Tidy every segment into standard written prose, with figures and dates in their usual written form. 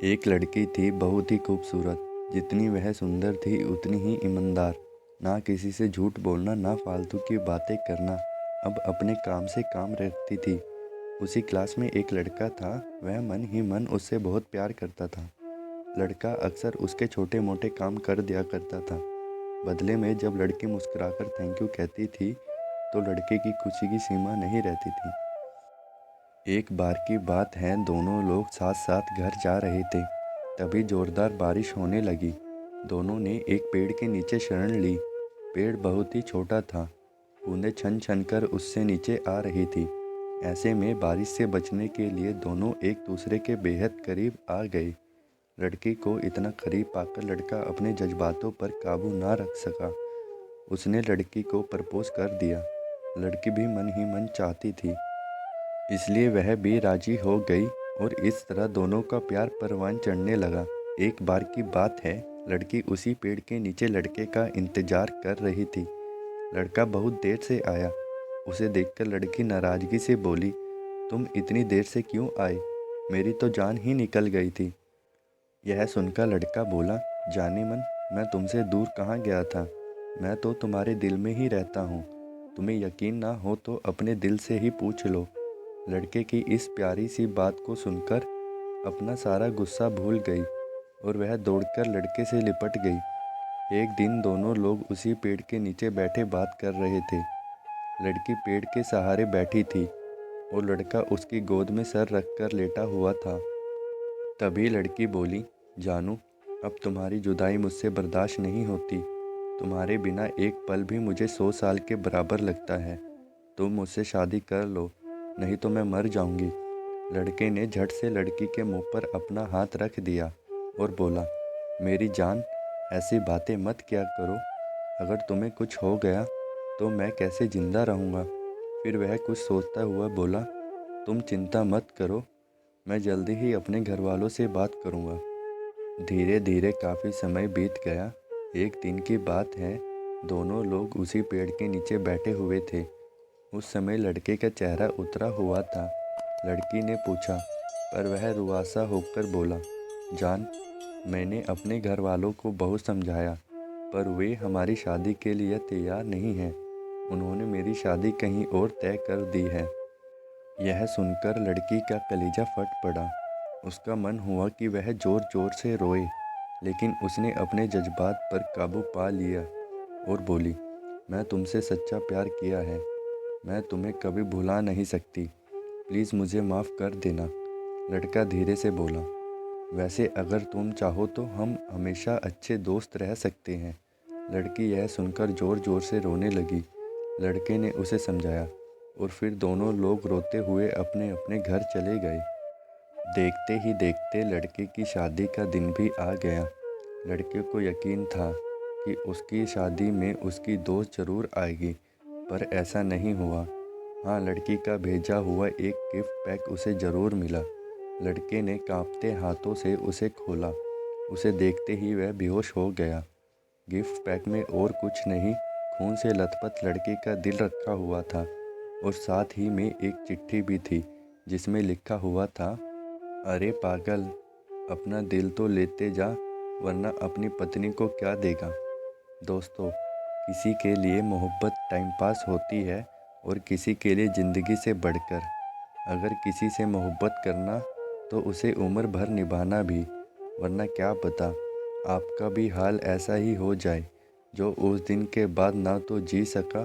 एक लड़की थी बहुत ही खूबसूरत। जितनी वह सुंदर थी उतनी ही ईमानदार। ना किसी से झूठ बोलना, ना फालतू की बातें करना। अब अपने काम से काम रखती थी। उसी क्लास में एक लड़का था। वह मन ही मन उससे बहुत प्यार करता था। लड़का अक्सर उसके छोटे मोटे काम कर दिया करता था। बदले में जब लड़की मुस्कुराकर थैंक यू कहती थी तो लड़के की खुशी की सीमा नहीं रहती थी। एक बार की बात है, दोनों लोग साथ साथ घर जा रहे थे। तभी जोरदार बारिश होने लगी। दोनों ने एक पेड़ के नीचे शरण ली। पेड़ बहुत ही छोटा था। बूंदें छन छन कर उससे नीचे आ रही थी। ऐसे में बारिश से बचने के लिए दोनों एक दूसरे के बेहद करीब आ गए। लड़की को इतना करीब पाकर लड़का अपने जज्बातों पर काबू ना रख सका। उसने लड़की को प्रपोज कर दिया। लड़की भी मन ही मन चाहती थी, इसलिए वह भी राजी हो गई और इस तरह दोनों का प्यार परवान चढ़ने लगा। एक बार की बात है, लड़की उसी पेड़ के नीचे लड़के का इंतजार कर रही थी। लड़का बहुत देर से आया। उसे देखकर लड़की नाराज़गी से बोली, तुम इतनी देर से क्यों आए? मेरी तो जान ही निकल गई थी। यह सुनकर लड़का बोला, जाने मन, मैं तुमसे दूर कहाँ गया था। मैं तो तुम्हारे दिल में ही रहता हूँ। तुम्हें यकीन ना हो तो अपने दिल से ही पूछ लो। लड़के की इस प्यारी सी बात को सुनकर अपना सारा गुस्सा भूल गई और वह दौड़कर लड़के से लिपट गई। एक दिन दोनों लोग उसी पेड़ के नीचे बैठे बात कर रहे थे। लड़की पेड़ के सहारे बैठी थी और लड़का उसकी गोद में सर रखकर लेटा हुआ था। तभी लड़की बोली, जानू, अब तुम्हारी जुदाई मुझसे बर्दाश्त नहीं होती। तुम्हारे बिना एक पल भी मुझे 100 साल के बराबर लगता है। तुम मुझसे शादी कर लो, नहीं तो मैं मर जाऊंगी। लड़के ने झट से लड़की के मुंह पर अपना हाथ रख दिया और बोला, मेरी जान, ऐसी बातें मत किया करो। अगर तुम्हें कुछ हो गया तो मैं कैसे जिंदा रहूँगा। फिर वह कुछ सोचता हुआ बोला, तुम चिंता मत करो, मैं जल्दी ही अपने घर वालों से बात करूँगा। धीरे धीरे काफ़ी समय बीत गया। एक दिन की बात है, दोनों लोग उसी पेड़ के नीचे बैठे हुए थे। उस समय लड़के का चेहरा उतरा हुआ था। लड़की ने पूछा, पर वह रुआसा होकर बोला, जान, मैंने अपने घर वालों को बहुत समझाया, पर वे हमारी शादी के लिए तैयार नहीं हैं। उन्होंने मेरी शादी कहीं और तय कर दी है। यह सुनकर लड़की का कलेजा फट पड़ा। उसका मन हुआ कि वह ज़ोर ज़ोर से रोए, लेकिन उसने अपने जज्बात पर काबू पा लिया और बोली, मैं तुमसे सच्चा प्यार किया है। मैं तुम्हें कभी भुला नहीं सकती। प्लीज़ मुझे माफ़ कर देना। लड़का धीरे से बोला, वैसे अगर तुम चाहो तो हम हमेशा अच्छे दोस्त रह सकते हैं। लड़की यह सुनकर ज़ोर ज़ोर से रोने लगी। लड़के ने उसे समझाया और फिर दोनों लोग रोते हुए अपने अपने घर चले गए। देखते ही देखते लड़के की शादी का दिन भी आ गया। लड़के को यकीन था कि उसकी शादी में उसकी दोस्त ज़रूर आएगी, पर ऐसा नहीं हुआ। हाँ, लड़की का भेजा हुआ एक गिफ्ट पैक उसे ज़रूर मिला। लड़के ने कांपते हाथों से उसे खोला। उसे देखते ही वह बेहोश हो गया। गिफ्ट पैक में और कुछ नहीं, खून से लथपथ लड़के का दिल रखा हुआ था और साथ ही में एक चिट्ठी भी थी जिसमें लिखा हुआ था, अरे पागल, अपना दिल तो लेते जा, वरना अपनी पत्नी को क्या देगा। दोस्तों, किसी के लिए मोहब्बत टाइम पास होती है और किसी के लिए ज़िंदगी से बढ़कर। अगर किसी से मोहब्बत करना तो उसे उम्र भर निभाना भी, वरना क्या पता आपका भी हाल ऐसा ही हो जाए जो उस दिन के बाद ना तो जी सका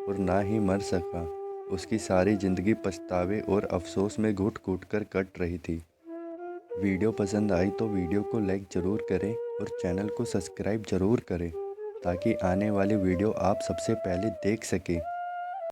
और ना ही मर सका। उसकी सारी ज़िंदगी पछतावे और अफसोस में घुट घुट कर कट रही थी। वीडियो पसंद आई तो वीडियो को लाइक ज़रूर करें और चैनल को सब्सक्राइब ज़रूर करें ताकि आने वाली वीडियो आप सबसे पहले देख सकें।